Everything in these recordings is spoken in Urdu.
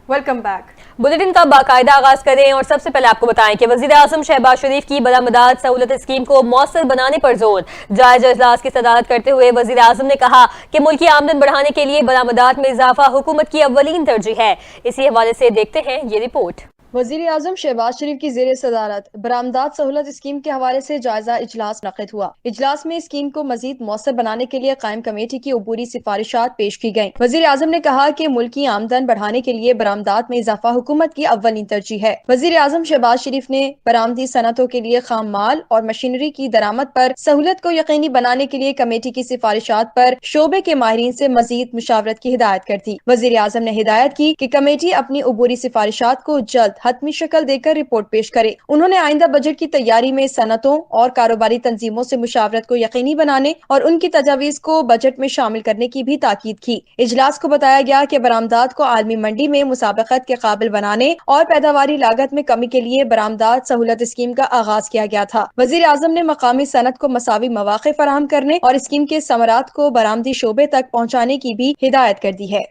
Welcome back. بلیٹن کا باقاعدہ آغاز کریں اور سب سے پہلے آپ کو بتائیں کہ وزیر اعظم شہباز شریف کی برآمدات سہولت اسکیم کو مؤثر بنانے پر زور۔ جائزہ اجلاس کی صدارت کرتے ہوئے وزیر اعظم نے کہا کہ ملکی آمدن بڑھانے کے لیے برآمدات میں اضافہ حکومت کی اولین ترجیح ہے۔ اسی حوالے سے دیکھتے ہیں یہ رپورٹ۔ وزیر اعظم شہباز شریف کی زیر صدارت برآمدات سہولت اسکیم کے حوالے سے جائزہ اجلاس منعقد ہوا۔ اجلاس میں اسکیم کو مزید مؤثر بنانے کے لیے قائم کمیٹی کی عبوری سفارشات پیش کی گئیں۔ وزیر اعظم نے کہا کہ ملکی آمدن بڑھانے کے لیے برآمدات میں اضافہ حکومت کی اولین ترجیح ہے۔ وزیر اعظم شہباز شریف نے برآمدی صنعتوں کے لیے خام مال اور مشینری کی درآمد پر سہولت کو یقینی بنانے کے لیے کمیٹی کی سفارشات پر شعبے کے ماہرین سے مزید مشاورت کی ہدایت کر دی۔ وزیر اعظم نے ہدایت کی کہ کمیٹی اپنی عبوری سفارشات کو جلد حتمی شکل دے کر رپورٹ پیش کرے۔ انہوں نے آئندہ بجٹ کی تیاری میں صنعتوں اور کاروباری تنظیموں سے مشاورت کو یقینی بنانے اور ان کی تجاویز کو بجٹ میں شامل کرنے کی بھی تاکید کی۔ اجلاس کو بتایا گیا کہ برآمدات کو عالمی منڈی میں مسابقت کے قابل بنانے اور پیداواری لاگت میں کمی کے لیے برآمدات سہولت اسکیم کا آغاز کیا گیا تھا۔ وزیر اعظم نے مقامی صنعت کو مساوی مواقع فراہم کرنے اور اسکیم کے ثمرات کو برآمدی شعبے تک پہنچانے کی بھی ہدایت کر دی ہے۔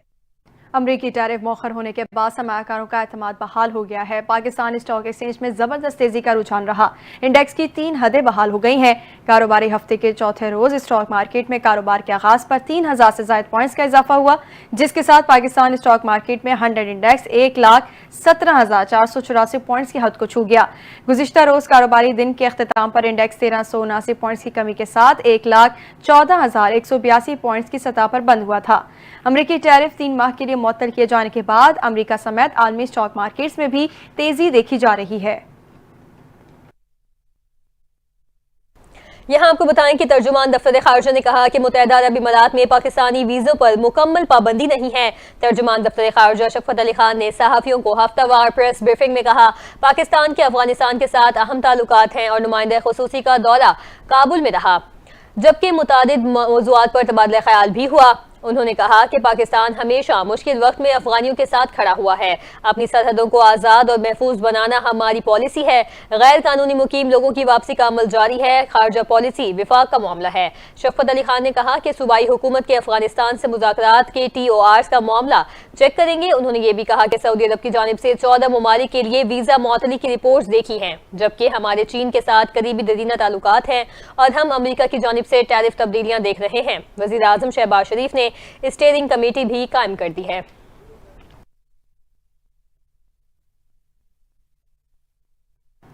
امریکی ٹیرف مؤخر ہونے کے بعد سرمایہ کاروں کا اعتماد بحال ہو گیا ہے۔ پاکستان اسٹاک ایکسچینج میں زبردست تیزی کا رجحان رہا۔ انڈیکس کی 3 حدیں بحال ہو گئی ہیں۔ کاروباری ہفتے کے چوتھے روز اسٹاک مارکیٹ میں کاروبار کے آغاز پر 3000 سے زائد پوائنٹس کا اضافہ ہوا، جس کے ساتھ پاکستان اسٹاک مارکیٹ میں 100 انڈیکس 1,17,484 پوائنٹس کی حد کو چھو گیا۔ گزشتہ روز کاروباری دن کے اختتام پر انڈیکس 1379 پوائنٹس کی کمی کے ساتھ 1,14,182 پوائنٹس کی سطح پر بند ہوا تھا۔ امریکی ٹیرف 3 ماہ کے لیے معطل کیے جانے کے بعد امریکہ سمیت عالمی اسٹاک مارکیٹس میں بھی تیزی دیکھی جا رہی ہے۔ یہاں آپ کو بتائیں کہ ترجمان دفتر خارجہ نے کہا کہ متحدہ عرب امارات میں پاکستانی ویزوں پر مکمل پابندی نہیں ہے۔ ترجمان دفتر خارجہ شفقت علی خان نے صحافیوں کو ہفتہ وار پریس بریفنگ میں کہا پاکستان کے افغانستان کے ساتھ اہم تعلقات ہیں اور نمائندہ خصوصی کا دورہ کابل میں رہا، جبکہ متعدد موضوعات پر تبادلہ خیال بھی ہوا۔ انہوں نے کہا کہ پاکستان ہمیشہ مشکل وقت میں افغانیوں کے ساتھ کھڑا ہوا ہے۔ اپنی سرحدوں کو آزاد اور محفوظ بنانا ہماری پالیسی ہے۔ غیر قانونی مقیم لوگوں کی واپسی کا عمل جاری ہے۔ خارجہ پالیسی وفاق کا معاملہ ہے۔ شفقت علی خان نے کہا کہ صوبائی حکومت کے افغانستان سے مذاکرات کے TORs کا معاملہ چیک کریں گے۔ انہوں نے یہ بھی کہا کہ سعودی عرب کی جانب سے 14 ممالک کے لیے ویزا معطلی کی رپورٹس دیکھی ہیں، جبکہ ہمارے چین کے ساتھ قریبی دیرینہ تعلقات ہیں اور ہم امریکہ کی جانب سے ٹیرف تبدیلیاں دیکھ رہے ہیں۔ وزیر اعظم شہباز شریف نے اسٹیئرنگ کمیٹی بھی قائم کر دی ہے۔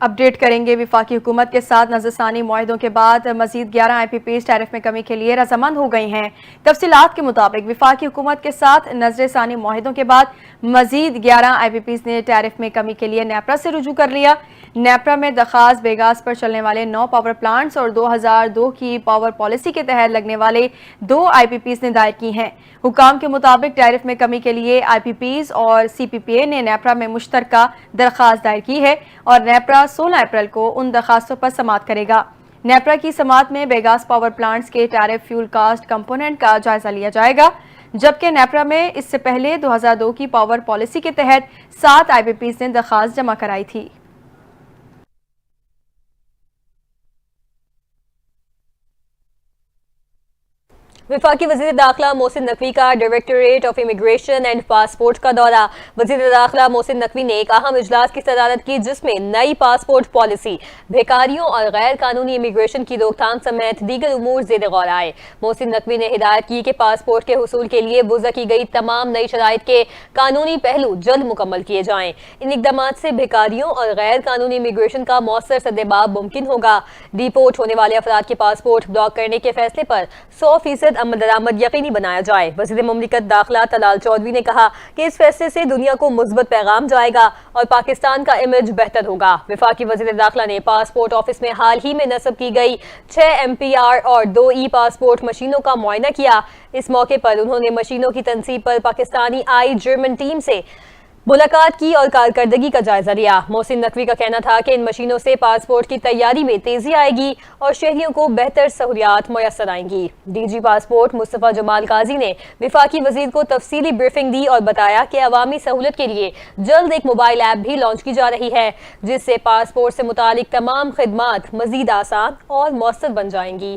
اپڈیٹ کریں گے۔ وفاقی حکومت کے ساتھ نظر ثانی معاہدوں کے بعد مزید 11 IPPs ٹیرف میں کمی کے لیے رضامند ہو گئی ہیں۔ تفصیلات کے مطابق وفاقی حکومت کے ساتھ نظر ثانی معاہدوں کے بعد مزید 11 IPPs نے ٹیرف میں کمی کے لیے نیپرا سے رجوع کر لیا۔ نیپرا میں درخواست بے گاز پر چلنے والے 9 پاور پلانٹس اور 2002 کی پاور پالیسی کے تحت لگنے والے 2 IPPs نے دائر کی ہیں۔ حکام کے مطابق ٹیرف میں کمی کے لیے IPPs اور CPPA نے نیپرا میں مشترکہ درخواست دائر کی ہے اور نیپرا 16 اپریل کو ان درخواستوں پر سماعت کرے گا۔ نیپرا کی سماعت میں بیگاس پاور پلانٹس کے ٹیرف فیول کاسٹ کمپوننٹ کا جائزہ لیا جائے گا، جبکہ نیپرا میں اس سے پہلے 2002 کی پاور پالیسی کے تحت 7 IPPs نے درخواست جمع کرائی تھی۔ وفاقی وزیر داخلہ محسن نقوی کا directorate of immigration and passport کا دورہ۔ وزیر داخلہ محسن نقوی نے ایک اہم اجلاس کی صدارت کی، جس میں نئی پاسپورٹ پالیسی، بھیکاریوں اور غیر قانونی امیگریشن کی روک تھام سمیت دیگر امور زیر غور آئے۔ محسن نقوی نے ہدایت کی کہ پاسپورٹ کے حصول کے لیے وضع کی گئی تمام نئی شرائط کے قانونی پہلو جلد مکمل کیے جائیں۔ ان اقدامات سے بھیکاریوں اور غیر قانونی امیگریشن کا مؤثر سدباب ممکن ہوگا۔ ڈیپورٹ ہونے والے افراد کے پاسپورٹ بلاک کرنے کے فیصلے پر 100% عمل درآمد یقینی بنایا جائے۔ وزیر مملکت داخلہ طلال چودھری نے کہا کہ اس فیصلے سے دنیا کو مثبت پیغام جائے گا اور پاکستان کا امیج بہتر ہوگا۔ وفاقی وزیر داخلہ نے پاسپورٹ آفس میں حال ہی میں نصب کی گئی 6 MPR اور 2 پاسپورٹ مشینوں کا معائنہ کیا۔ اس موقع پر انہوں نے مشینوں کی تنصیب پر پاکستانی جرمن ٹیم سے ملاقات کی اور کارکردگی کا جائزہ لیا۔ محسن نقوی کا کہنا تھا کہ ان مشینوں سے پاسپورٹ کی تیاری میں تیزی آئے گی اور شہریوں کو بہتر سہولیات میسر آئیں گی۔ DG پاسپورٹ مصطفیٰ جمال قاضی نے وفاقی وزیر کو تفصیلی بریفنگ دی اور بتایا کہ عوامی سہولت کے لیے جلد ایک موبائل ایپ بھی لانچ کی جا رہی ہے، جس سے پاسپورٹ سے متعلق تمام خدمات مزید آسان اور مؤثر بن جائیں گی۔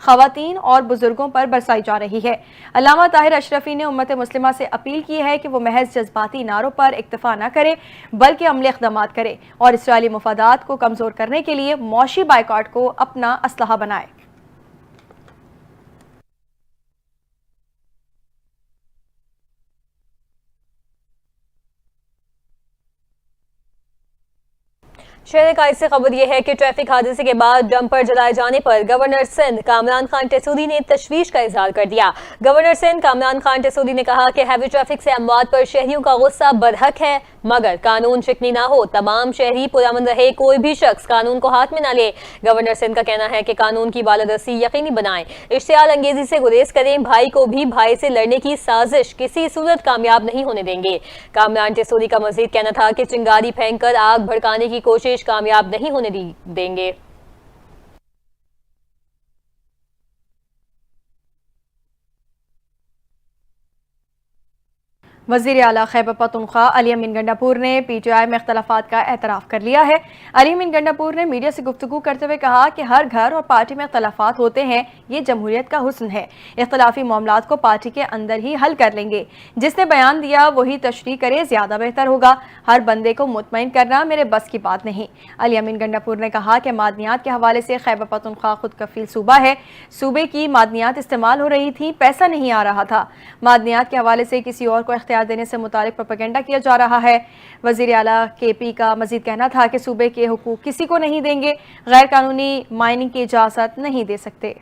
خواتین اور بزرگوں پر برسائی جا رہی ہے۔ علامہ طاہر اشرفی نے امت مسلمہ سے اپیل کی ہے کہ وہ محض جذباتی نعروں پر اکتفا نہ کرے بلکہ عملی اقدامات کرے اور اسرائیلی مفادات کو کمزور کرنے کے لیے معاشی بائیکاٹ کو اپنا اسلحہ بنائے۔ شہر قائد سے خبر یہ ہے کہ ٹریفک حادثے کے بعد ڈمپر جلائے جانے پر گورنر سندھ کامران خان ٹیسودی نے تشویش کا اظہار کر دیا۔ گورنر سندھ کامران خان ٹیسودی نے کہا کہ ہیوی ٹریفک سے اموات پر شہریوں کا غصہ برحق ہے، مگر قانون شکنی نہ ہو، تمام شہری پرامن رہے، کوئی بھی شخص قانون کو ہاتھ میں نہ لے۔ گورنر سندھ کا کہنا ہے کہ قانون کی بالادستی یقینی بنائیں، اشتعال انگیزی سے گریز کریں، بھائی کو بھی بھائی سے لڑنے کی سازش کسی صورت کامیاب نہیں ہونے دیں گے۔ کامران ٹیسودی کا مزید کہنا تھا کہ چنگاری پھینک کر آگ بھڑکانے کی کوشش کامیاب نہیں ہونے دیں گے۔ وزیر اعلیٰ خیبر پختونخوا علی امین گنڈاپور نے پی ٹی آئی میں اختلافات کا اعتراف کر لیا ہے۔ علی امین گنڈاپور نے میڈیا سے گفتگو کرتے ہوئے کہا کہ ہر گھر اور پارٹی میں اختلافات ہوتے ہیں، یہ جمہوریت کا حسن ہے، اختلافی معاملات کو پارٹی کے اندر ہی حل کر لیں گے، جس نے بیان دیا وہی تشریح کرے، زیادہ بہتر ہوگا، ہر بندے کو مطمئن کرنا میرے بس کی بات نہیں۔ علی امین گنڈاپور نے کہا کہ معدنیات کے حوالے سے خیبر پختونخوا خود کفیل صوبہ ہے، صوبے کی معدنیات استعمال ہو رہی تھی، پیسہ نہیں آ رہا تھا، معدنیات کے حوالے سے کسی اور کو اختیار دینے سے متعلق پروپیگنڈا کیا جا رہا ہے۔ وزیر اعلیٰ کے پی کا مزید کہنا تھا کہ صوبے کے حقوق کسی کو نہیں دیں گے، غیر قانونی مائننگ کی اجازت نہیں دے سکتے۔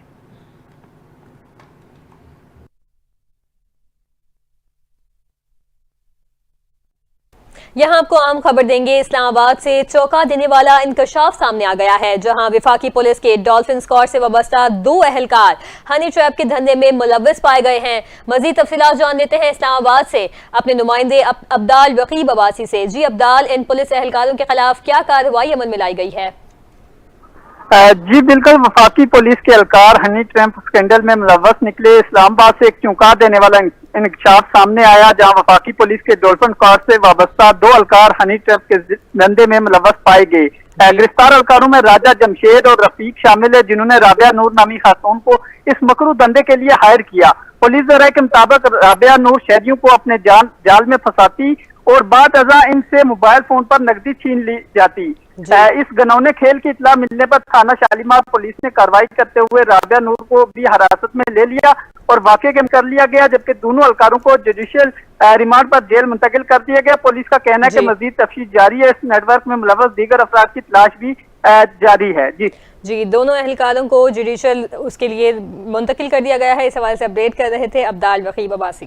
یہاں آپ کو عام خبر دیں گے۔ اسلام آباد سے چونکا دینے والا انکشاف سامنے آ گیا ہے، جہاں وفاقی پولیس کے ڈالفن اسکواڈ سے وابستہ 2 اہلکار ہنی ٹریپ کے دھندے میں ملوث پائے گئے ہیں۔ مزید تفصیلات جان لیتے ہیں اسلام آباد سے اپنے نمائندے عبدال رقیب عباسی سے۔ جی عبدال، ان پولیس اہلکاروں کے خلاف کیا کارروائی عمل میں لائی گئی ہے؟ جی بالکل، وفاقی پولیس کے اہلکار ہنی ٹریپ اسکینڈل میں ملوث نکلے۔ اسلام آباد سے ایک چونکا دینے والا انکشاف سامنے آیا، جہاں وفاقی پولیس کے ڈولفن اسکواڈ سے وابستہ 2 اہلکار ہنی ٹریپ کے دھندے میں ملوث پائے گئے۔ گرفتار اہلکاروں میں راجہ جمشید اور رفیق شامل ہے، جنہوں نے رابعہ نور نامی خاتون کو اس مکروہ دھندے کے لیے ہائر کیا۔ پولیس ذرائع کے مطابق رابعہ نور شہریوں کو اپنے جال میں پھنساتی اور بعد ازاں ان سے موبائل فون پر نقدی چھین لی جاتی۔ اس گنونے کھیل کی اطلاع ملنے پر تھانہ شالیمار پولیس نے کارروائی کرتے ہوئے رابعہ نور کو بھی حراست میں لے لیا اور واقعے کے کر لیا گیا، جبکہ دونوں اہلکاروں کو جوڈیشل ریمانڈ پر جیل منتقل کر دیا گیا۔ پولیس کا کہنا ہے کہ مزید تفتیش جاری ہے، اس نیٹ ورک میں ملوث دیگر افراد کی تلاش بھی جاری ہے۔ جی دونوں اہلکاروں کو جوڈیشل اس کے لیے منتقل کر دیا گیا ہے۔ اس حوالے سے اپڈیٹ کر رہے تھے عبدال رقیب عباسی۔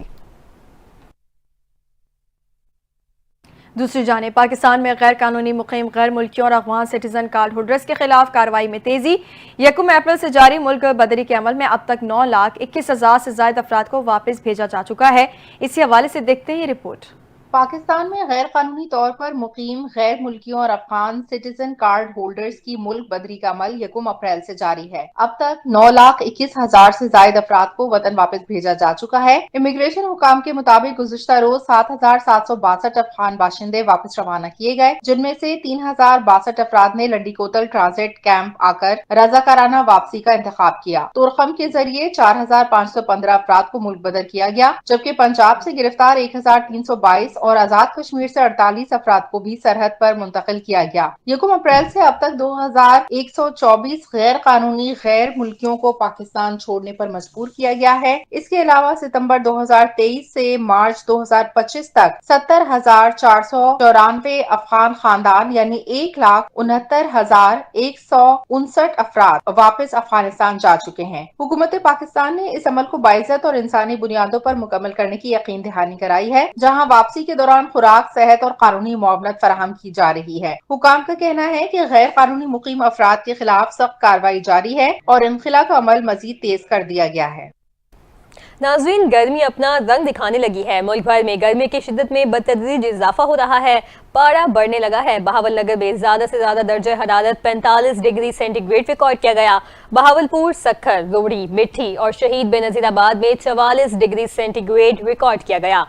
دوسری جانب پاکستان میں غیر قانونی مقیم غیر ملکیوں اور افغان سٹیزن کارڈ ہولڈرز کے خلاف کارروائی میں تیزی۔ 1 اپریل سے جاری ملک بدری کے عمل میں اب تک 9,21,000 سے زائد افراد کو واپس بھیجا جا چکا ہے۔ اسی حوالے سے دیکھتے ہیں یہ رپورٹ۔ پاکستان میں غیر قانونی طور پر مقیم غیر ملکیوں اور افغان سٹیزن کارڈ ہولڈرز کی ملک بدری کا عمل 1 اپریل سے جاری ہے۔ اب تک 9,21,000 سے زائد افراد کو وطن واپس بھیجا جا چکا ہے۔ امیگریشن حکام کے مطابق گزشتہ روز 7,762 افغان باشندے واپس روانہ کیے گئے، جن میں سے 3,062 افراد نے لنڈی کوتل ٹرانزٹ کیمپ آ کر رضاکارانہ واپسی کا انتخاب کیا۔ تورخم کے ذریعے 4,515 افراد کو ملک بدر کیا گیا، جبکہ پنجاب سے گرفتار 1,322 اور آزاد کشمیر سے 48 افراد کو بھی سرحد پر منتقل کیا گیا۔ 1 اپریل سے اب تک 2,124 غیر قانونی غیر ملکیوں کو پاکستان چھوڑنے پر مجبور کیا گیا ہے۔ اس کے علاوہ ستمبر 2023 سے مارچ 2025 تک 70,494 افغان خاندان یعنی 1,69,159 افراد واپس افغانستان جا چکے ہیں۔ حکومت پاکستان نے اس عمل کو باعزت اور انسانی بنیادوں پر مکمل کرنے کی یقین دہانی کرائی ہے، جہاں واپسی کے دوران خوراک، صحت اور قانونی معاونت فراہم کی جا رہی ہے۔ حکام کا کہنا ہے کہ غیر قانونی مقیم افراد کے خلاف سخت کارروائی جاری ہے اور انخلا کا عمل مزید تیز کر دیا گیا ہے۔ ناظرین، گرمی اپنا رنگ دکھانے لگی ہے۔ ملک بھر میں گرمی کی شدت میں بتدریج اضافہ ہو رہا ہے، پاڑہ بڑھنے لگا ہے۔ بہاول نگر میں زیادہ سے زیادہ درجہ حرارت 45 ڈگری سینٹی گریڈ ریکارڈ کیا گیا۔ بہاولپور، سکھر، روڑی، مٹھی اور شہید بے نظیر آباد میں 44 ڈگری سینٹی گریڈ ریکارڈ کیا گیا۔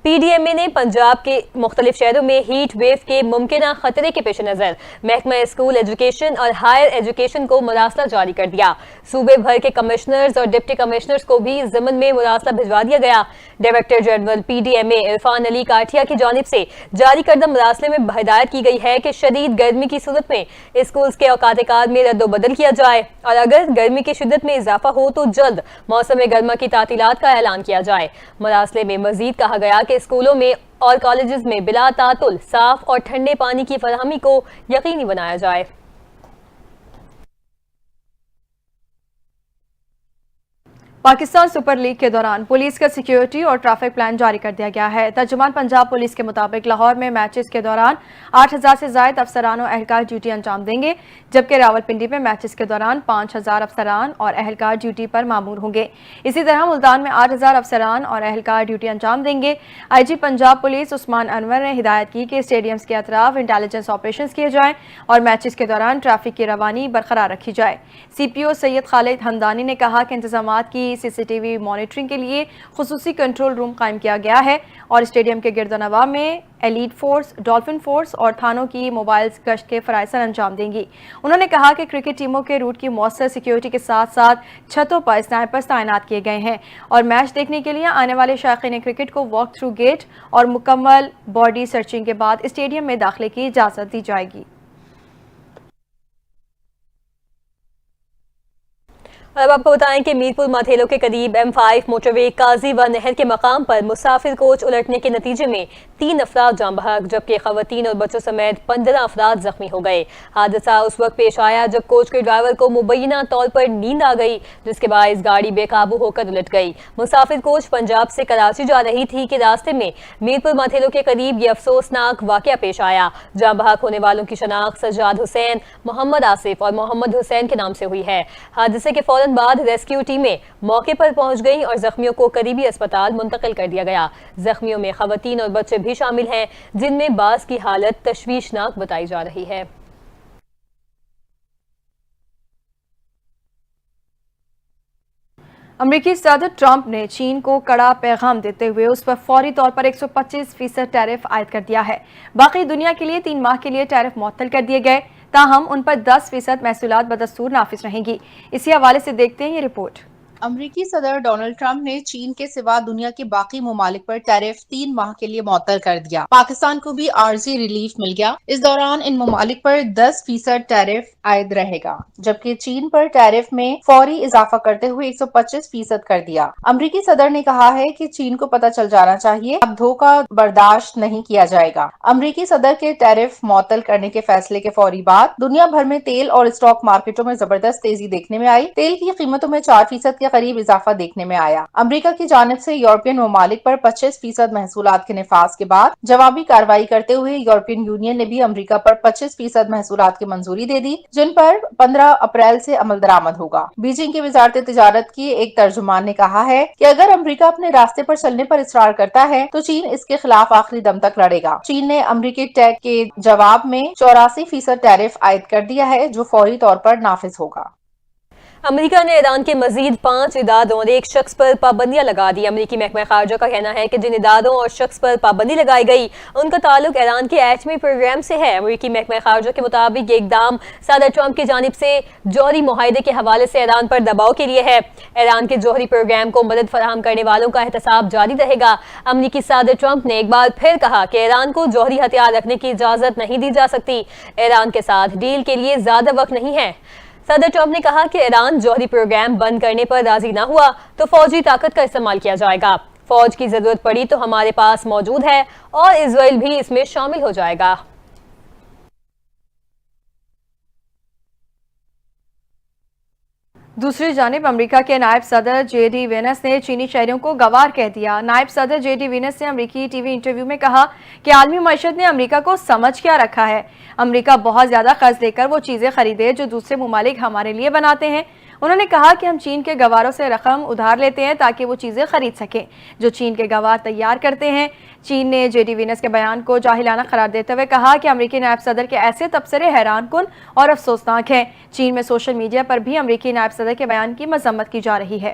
PDMA نے پنجاب کے مختلف شہروں میں ہیٹ ویو کے ممکنہ خطرے کے پیش نظر محکمہ اسکول ایجوکیشن اور ہائر ایجوکیشن کو مراسلہ جاری کر دیا۔ صوبے بھر کے کمشنرز اور ڈپٹی کمشنرز کو بھی ضمن میں مراسلہ بھجوا دیا گیا۔ ڈائریکٹر جنرل PDMA عرفان علی کاٹھیا کی جانب سے جاری کردہ مراسلے میں ہدایت کی گئی ہے کہ شدید گرمی کی صورت میں اسکولز کے اوقات کار میں رد و بدل کیا جائے اور اگر گرمی کی شدت میں اضافہ ہو تو جلد موسم گرما کی تعطیلات کا اعلان کیا جائے۔ مراسلے میں مزید کہا گیا کہ اسکولوں میں اور کالجز میں بلا تعطل صاف اور ٹھنڈے پانی کی فراہمی کو یقینی بنایا جائے۔ پاکستان سپر لیگ کے دوران پولیس کا سیکیورٹی اور ٹریفک پلان جاری کر دیا گیا ہے۔ ترجمان پنجاب پولیس کے مطابق لاہور میں میچز کے دوران 8000 سے زائد افسران و اہلکار ڈیوٹی انجام دیں گے، جبکہ راولپنڈی میں میچز کے دوران 5000 افسران اور اہلکار ڈیوٹی پر مامور ہوں گے۔ اسی طرح ملتان میں 8000 افسران اور اہلکار ڈیوٹی انجام دیں گے۔ IG پنجاب پولیس عثمان انور نے ہدایت کی کہ اسٹیڈیمز کے اطراف انٹیلیجنس آپریشنز کیے جائیں اور میچز کے دوران ٹریفک کی روانی برقرار رکھی جائے۔ CPO سید خالد حمدانی نے کہا کہ انتظامات کی CCTV مانیٹرنگ کے لیے خصوصی کنٹرول روم قائم کیا گیا ہے اور اسٹیڈیم کے گرد و نواح میں ایلیٹ فورس، ڈولفن فورس اور تھانوں کی موبائل گشت کے فرائض سر انجام دیں گی۔ انہوں نے کہا کہ کرکٹ ٹیموں کے روٹ کی مؤثر سیکیورٹی کے ساتھ ساتھ چھتوں پر سنائپرز تعینات کیے گئے ہیں اور میچ دیکھنے کے لیے آنے والے شائقین کرکٹ کو واک تھرو گیٹ اور مکمل باڈی سرچنگ کے بعد اسٹیڈیم میں داخلے کی اجازت دی جائے گی۔ اب آپ کو بتائیں کہ میرپور ماتھیلو کے قریب M5 موٹر وے قاضی و نہر کے مقام پر مسافر کوچ الٹنے کے نتیجے میں 3 افراد جاں بحق جبکہ خواتین اور بچوں سمیت 15 افراد زخمی ہو گئے۔ حادثہ اس وقت پیش آیا جب کوچ کے ڈرائیور کو مبینہ طور پر نیند آ گئی جس کے باعث گاڑی بے قابو ہو کر الٹ گئی۔ مسافر کوچ پنجاب سے کراچی جا رہی تھی کہ راستے میں میرپور ماتھیلو کے قریب یہ افسوسناک واقعہ پیش آیا۔ جاں بحق ہونے والوں کی شناخت سجاد حسین، محمد آصف اور محمد حسین کے نام سے ہوئی ہے۔ حادثے کے فوراً بعد ریسکیو ٹیمیں موقع پر پہنچ گئیں اور زخمیوں کو قریبی اسپتال منتقل کر دیا گیا۔ زخمیوں میں خواتین اور بچے بھی شامل ہیں جن میں بعض کی حالت تشویشناک بتائی جا رہی ہے۔ امریکی صدر ٹرمپ نے چین کو کڑا پیغام دیتے ہوئے اس پر فوری طور پر 125% ٹیرف عائد کر دیا ہے۔ باقی دنیا کے لیے 3 ماہ کے لیے ٹیرف معطل کر دیے گئے، تاہم ان پر 10% محصولات بدستور نافذ رہیں گی۔ اسی حوالے سے دیکھتے ہیں یہ رپورٹ۔ امریکی صدر ڈونلڈ ٹرمپ نے چین کے سوا دنیا کے باقی ممالک پر ٹیرف 3 ماہ کے لیے معطل کر دیا۔ پاکستان کو بھی عارضی ریلیف مل گیا۔ اس دوران ان ممالک پر 10% ٹیرف عائد رہے گا، جبکہ چین پر ٹیرف میں فوری اضافہ کرتے ہوئے 125% کر دیا۔ امریکی صدر نے کہا ہے کہ چین کو پتہ چل جانا چاہیے اب دھوکہ برداشت نہیں کیا جائے گا۔ امریکی صدر کے ٹیرف معطل کرنے کے فیصلے کے فوری بعد دنیا بھر میں تیل اور اسٹاک مارکیٹوں میں زبردست تیزی دیکھنے میں آئی۔ تیل کی قیمتوں میں 4% کے قریب اضافہ دیکھنے میں آیا۔ امریکہ کی جانب سے یورپین ممالک پر 25% محصولات کے نفاذ کے بعد جوابی کارروائی کرتے ہوئے یورپین یونین نے بھی امریکہ پر 25% محصولات کی منظوری دے دی، جن پر 15 اپریل سے عمل درآمد ہوگا۔ بیجنگ کی وزارت تجارت کی ایک ترجمان نے کہا ہے کہ اگر امریکہ اپنے راستے پر چلنے پر اصرار کرتا ہے تو چین اس کے خلاف آخری دم تک لڑے گا۔ چین نے امریکی ٹیک کے جواب میں 84% ٹیرف عائد کر دیا ہے جو فوری طور پر نافذ ہوگا۔ امریکہ نے ایران کے مزید 5 اداروں اور ایک شخص پر پابندیاں لگا دی۔ امریکی محکمہ خارجہ کا کہنا ہے کہ جن اداروں اور شخص پر پابندی لگائی گئی ان کا تعلق ایران کے ایٹمی پروگرام سے ہے۔ امریکی محکمہ خارجہ کے مطابق یہ اقدام صدر ٹرمپ کی جانب سے جوہری معاہدے کے حوالے سے ایران پر دباؤ کے لیے ہے۔ ایران کے جوہری پروگرام کو مدد فراہم کرنے والوں کا احتساب جاری رہے گا۔ امریکی صدر ٹرمپ نے ایک بار پھر کہا کہ ایران کو جوہری ہتھیار رکھنے کی اجازت نہیں دی جا سکتی۔ ایران کے ساتھ ڈیل کے لیے زیادہ وقت نہیں ہے۔ صدر ٹرمپ نے کہا کہ ایران جوہری پروگرام بند کرنے پر راضی نہ ہوا تو فوجی طاقت کا استعمال کیا جائے گا۔ فوج کی ضرورت پڑی تو ہمارے پاس موجود ہے اور اسرائیل بھی اس میں شامل ہو جائے گا۔ دوسری جانب امریکہ کے نائب صدر JD وینس نے چینی شہریوں کو گوار کہہ دیا۔ نائب صدر JD وینس نے امریکی TV انٹرویو میں کہا کہ عالمی معیشت نے امریکہ کو سمجھ کیا رکھا ہے۔ امریکہ بہت زیادہ قرض لے کر وہ چیزیں خریدے جو دوسرے ممالک ہمارے لیے بناتے ہیں۔ انہوں نے کہا کہ ہم چین کے گواروں سے رقم ادھار لیتے ہیں تاکہ وہ چیزیں خرید سکیں جو چین کے گوار تیار کرتے ہیں۔ چین نے JD وینس کے بیان کو جاہلانہ قرار دیتے ہوئے کہا کہ امریکی نائب صدر کے ایسے تبصرے حیران کن اور افسوسناک ہیں۔ چین میں سوشل میڈیا پر بھی امریکی نائب صدر کے بیان کی مذمت کی جا رہی ہے۔